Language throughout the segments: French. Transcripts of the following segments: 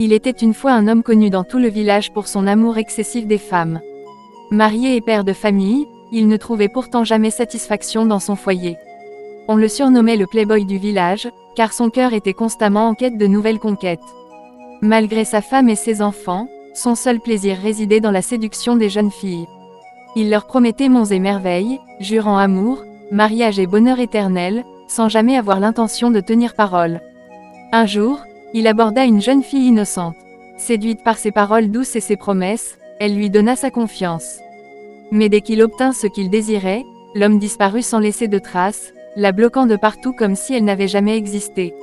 Il était une fois un homme connu dans tout le village pour son amour excessif des femmes. Marié et père de famille, il ne trouvait pourtant jamais satisfaction dans son foyer. On le surnommait le playboy du village, car son cœur était constamment en quête de nouvelles conquêtes. Malgré sa femme et ses enfants, son seul plaisir résidait dans la séduction des jeunes filles. Il leur promettait monts et merveilles, jurant amour, mariage et bonheur éternel, sans jamais avoir l'intention de tenir parole. Un jour, il aborda une jeune fille innocente. Séduite par ses paroles douces et ses promesses, elle lui donna sa confiance. Mais dès qu'il obtint ce qu'il désirait, l'homme disparut sans laisser de traces, la bloquant de partout comme si elle n'avait jamais existé.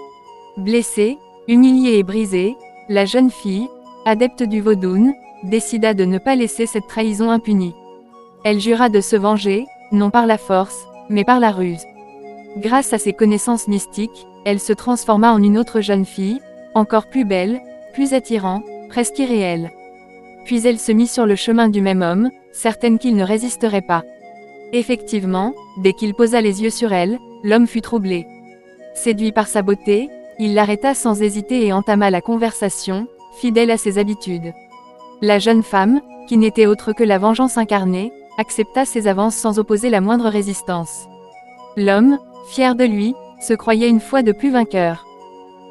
Blessée, humiliée et brisée, la jeune fille, adepte du vaudoune, décida de ne pas laisser cette trahison impunie. Elle jura de se venger, non par la force, mais par la ruse. Grâce à ses connaissances mystiques, elle se transforma en une autre jeune fille, encore plus belle, plus attirante, presque irréelle. Puis elle se mit sur le chemin du même homme, certaine qu'il ne résisterait pas. Effectivement, dès qu'il posa les yeux sur elle, l'homme fut troublé. Séduit par sa beauté, il l'arrêta sans hésiter et entama la conversation, fidèle à ses habitudes. La jeune femme, qui n'était autre que la vengeance incarnée, accepta ses avances sans opposer la moindre résistance. L'homme, fier de lui, se croyait une fois de plus vainqueur.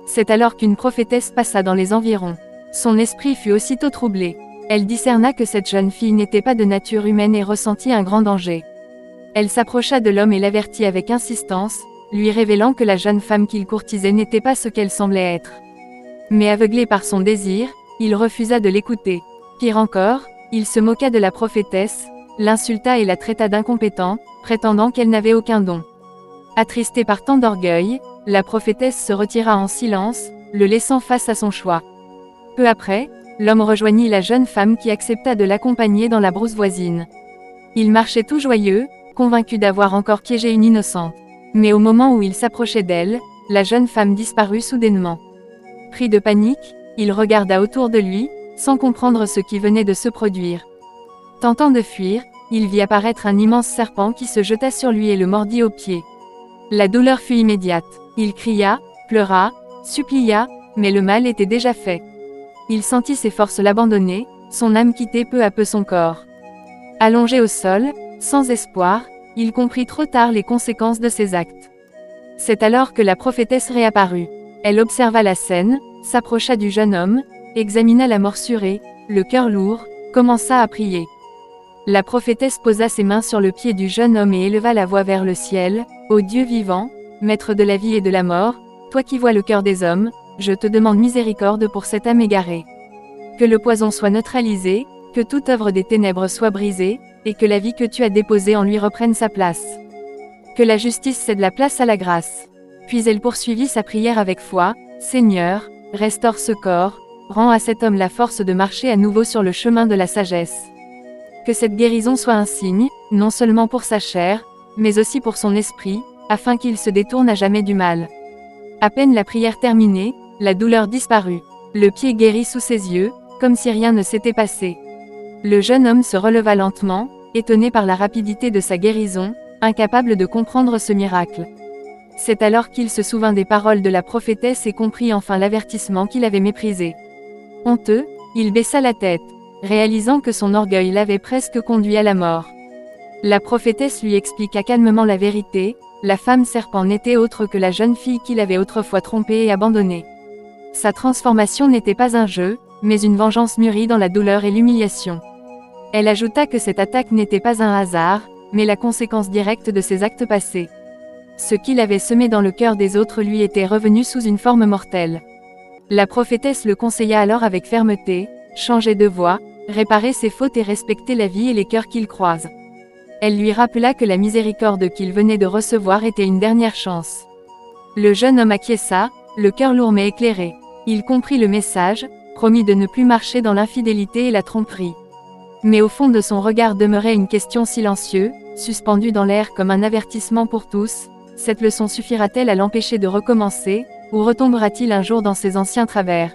C'est alors qu'une prophétesse passa dans les environs. Son esprit fut aussitôt troublé. Elle discerna que cette jeune fille n'était pas de nature humaine et ressentit un grand danger. Elle s'approcha de l'homme et l'avertit avec insistance, lui révélant que la jeune femme qu'il courtisait n'était pas ce qu'elle semblait être. Mais aveuglé par son désir, il refusa de l'écouter. Pire encore, il se moqua de la prophétesse, l'insulta et la traita d'incompétente, prétendant qu'elle n'avait aucun don. Attristée par tant d'orgueil, la prophétesse se retira en silence, le laissant face à son choix. Peu après, l'homme rejoignit la jeune femme qui accepta de l'accompagner dans la brousse voisine. Il marchait tout joyeux, convaincu d'avoir encore piégé une innocente. Mais au moment où il s'approchait d'elle, la jeune femme disparut soudainement. Pris de panique, il regarda autour de lui, sans comprendre ce qui venait de se produire. Tentant de fuir, il vit apparaître un immense serpent qui se jeta sur lui et le mordit aux pieds. La douleur fut immédiate. Il cria, pleura, supplia, mais le mal était déjà fait. Il sentit ses forces l'abandonner, son âme quitter peu à peu son corps. Allongé au sol, sans espoir, il comprit trop tard les conséquences de ses actes. C'est alors que la prophétesse réapparut. Elle observa la scène, s'approcha du jeune homme, examina la morsure et, le cœur lourd, commença à prier. La prophétesse posa ses mains sur le pied du jeune homme et éleva la voix vers le ciel. « Ô Dieu vivant, maître de la vie et de la mort, toi qui vois le cœur des hommes, je te demande miséricorde pour cette âme égarée. Que le poison soit neutralisé, que toute œuvre des ténèbres soit brisée, et que la vie que tu as déposée en lui reprenne sa place. Que la justice cède la place à la grâce. » Puis elle poursuivit sa prière avec foi. « Seigneur, restaure ce corps, rends à cet homme la force de marcher à nouveau sur le chemin de la sagesse. Que cette guérison soit un signe, non seulement pour sa chair, mais aussi pour son esprit, afin qu'il se détourne à jamais du mal. » À peine la prière terminée, la douleur disparut. Le pied guérit sous ses yeux, comme si rien ne s'était passé. Le jeune homme se releva lentement, étonné par la rapidité de sa guérison, incapable de comprendre ce miracle. C'est alors qu'il se souvint des paroles de la prophétesse et comprit enfin l'avertissement qu'il avait méprisé. Honteux, il baissa la tête, réalisant que son orgueil l'avait presque conduit à la mort. La prophétesse lui expliqua calmement la vérité. La femme serpent n'était autre que la jeune fille qu'il avait autrefois trompée et abandonnée. Sa transformation n'était pas un jeu, mais une vengeance mûrie dans la douleur et l'humiliation. Elle ajouta que cette attaque n'était pas un hasard, mais la conséquence directe de ses actes passés. Ce qu'il avait semé dans le cœur des autres lui était revenu sous une forme mortelle. La prophétesse le conseilla alors avec fermeté, changer de voie, réparer ses fautes et respecter la vie et les cœurs qu'il croise. Elle lui rappela que la miséricorde qu'il venait de recevoir était une dernière chance. Le jeune homme acquiesça, le cœur lourd mais éclairé. Il comprit le message, promit de ne plus marcher dans l'infidélité et la tromperie. Mais au fond de son regard demeurait une question silencieuse, suspendue dans l'air comme un avertissement pour tous. Cette leçon suffira-t-elle à l'empêcher de recommencer, ou retombera-t-il un jour dans ses anciens travers ?